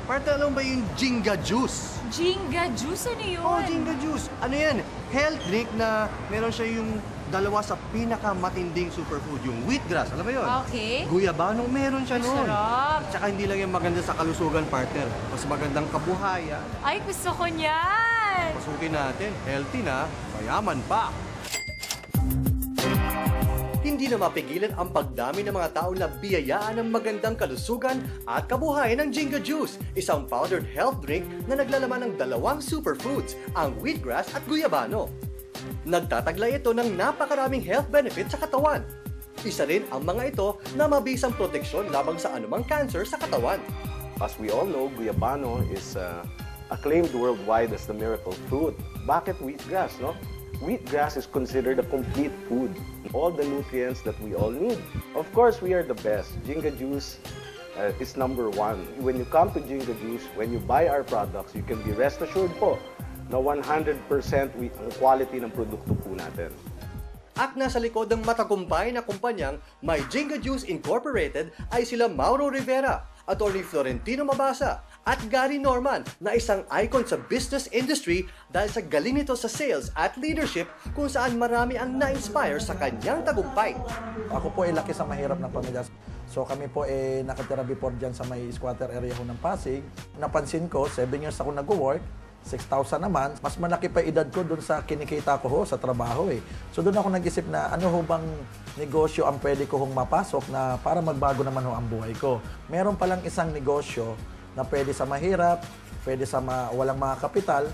Partner, alam mo ba yung Jinga Juice? Jinga juice, ano yun? Oh, Jinga Juice. Ano yan? Health drink na meron siya yung dalawa sa pinakamatinding superfood, yung wheatgrass. Alam mo yun? Okay. Guyabanong meron siya nun. Sarap. Tsaka hindi lang yung maganda sa kalusugan, partner. Mas magandang kabuhayan. Ay, gusto ko niyan. Pasukin natin, healthy na, mayaman pa. Hindi na mapigilan ang pagdami ng mga taong nabiyayaan ng magandang kalusugan at kabuhayan ng Jinga Juice, isang powdered health drink na naglalaman ng dalawang superfoods, ang wheatgrass at guyabano. Nagtataglay ito ng napakaraming health benefits sa katawan. Isa rin ang mga ito na mabisang proteksyon labang sa anumang cancer sa katawan. As we all know, guyabano is acclaimed worldwide as the miracle fruit. Bakit wheatgrass, no? Wheatgrass is considered a complete food. All the nutrients that we all need. Of course, we are the best. Jinga Juice is number one. When you come to Jinga Juice, when you buy our products, you can be rest assured po na 100% ang quality ng produkto po natin. At nasa likod ng matagumpay na kumpanyang My Jinga Juice Incorporated ay sila Mauro Rivera, Attorney Florentino Mabasa, at Gary Norman na isang icon sa business industry dahil sa galing nito sa sales at leadership kung saan marami ang na-inspire sa kanyang tagumpay. Ako po ay laki sa mahirap na pamilya. So kami po ay nakatira before dyan sa may squatter area ko ng Pasig. Napansin ko, 7 years ako nag-work, 6,000 naman. Mas malaki pa edad ko dun sa kinikita ko ho, sa trabaho eh. So doon ako nag-isip na ano ho bang negosyo ang pwede ko hong mapasok na para magbago naman ho ang buhay ko. Meron palang isang negosyo na pwede sa mahirap, pwede sa walang mga kapital.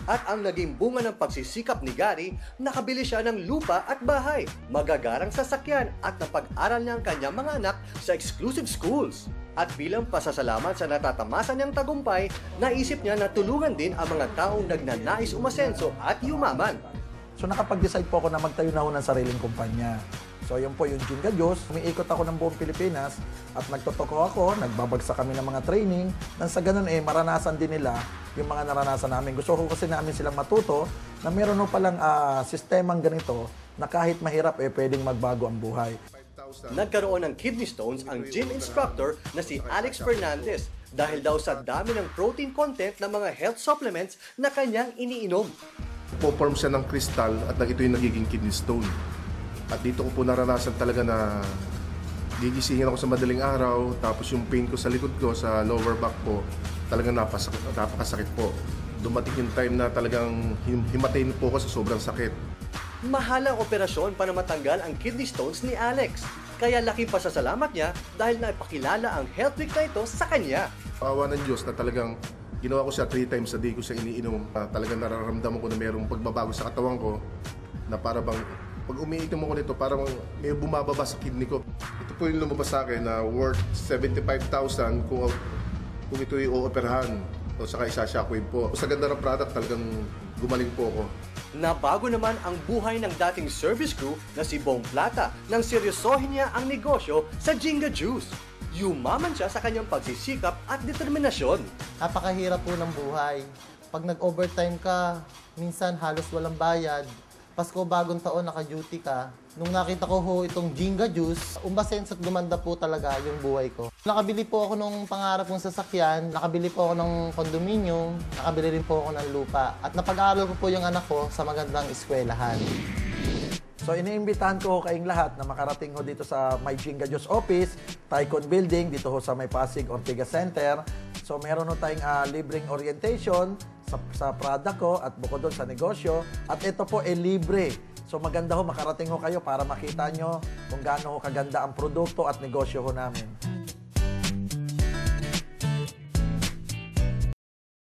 At ang naging bunga ng pagsisikap ni Gary, nakabili siya ng lupa at bahay, magagarang sasakyan at napag-aral niya ang kanyang mga anak sa exclusive schools. At bilang pasasalamat sa natatamasa niyang tagumpay, naisip niya na tulungan din ang mga taong nagnanais umasenso at yumaman. So nakapag-decide po ako na magtayo na ho ng sariling kumpanya. So yun po yung Jinga Juice. Umiikot ako ng buong Pilipinas at nagtotoko ako, nagbabagsak kami ng mga training. Nang sa ganun maranasan din nila yung mga naranasan namin. Gusto ko kasi namin silang matuto na meron ho palang sistemang ganito na kahit mahirap pwedeng magbago ang buhay. Nagkaroon ng kidney stones ang gym instructor na si Alex Fernandez dahil daw sa dami ng protein content ng mga health supplements na kanyang iniinom. Po-form siya ng kristal at ito yung nagiging kidney stone. At dito ko po naranasan talaga na gigisingin ako sa madaling araw, tapos yung pain ko sa likod ko, sa lower back po, talagang napakasakit po. Dumating yung time na talagang himatayin po ako sa sobrang sakit. Mahalang operasyon para matanggal ang kidney stones ni Alex. Kaya laki pasasalamat niya dahil naipakilala ang health trick na ito sa kanya. Awa ng Diyos na talagang ginawa ko siya 3 times a day ko siya iniinom. Talagang nararamdaman ko na mayroong pagbabago sa katawan ko na para bang pag umiinom ako nito, parang may bumababa sa kidney ko. Ito po yung lumabas sa akin na worth 75,000 kung ito yung ooperahan o saka isa-shockwave po. Sa ganda ng product, talagang gumaling po ako. Nabago naman ang buhay ng dating service crew na si Bong Plata nang seryosohin niya ang negosyo sa Jinga Juice. Yumaman siya sa kanyang pagsisikap at determinasyon. Napakahirap po ng buhay. Pag nag-overtime ka, minsan halos walang bayad. Pasko, bagong taon, naka-duty ka. Nung nakita ko ho itong Jinga Juice, umbasenso at gumanda po talaga yung buhay ko. Nakabili po ako ng pangarap kong sasakyan, nakabili po ako ng condominium, nakabili rin po ako ng lupa. At napag-aaral ko po yung anak ko sa magandang eskwelahan. So iniimbitahan ko kayong lahat na makarating ho dito sa My Jinga Juice Office, Tycoon Building, dito ho sa may Pasig Ortigas Center. So meron ho tayong libreng orientation sa product ko at bukod doon sa negosyo. At ito po libre. So maganda ho, makarating ho kayo para makita nyo kung gaano ho kaganda ang produkto at negosyo ho namin.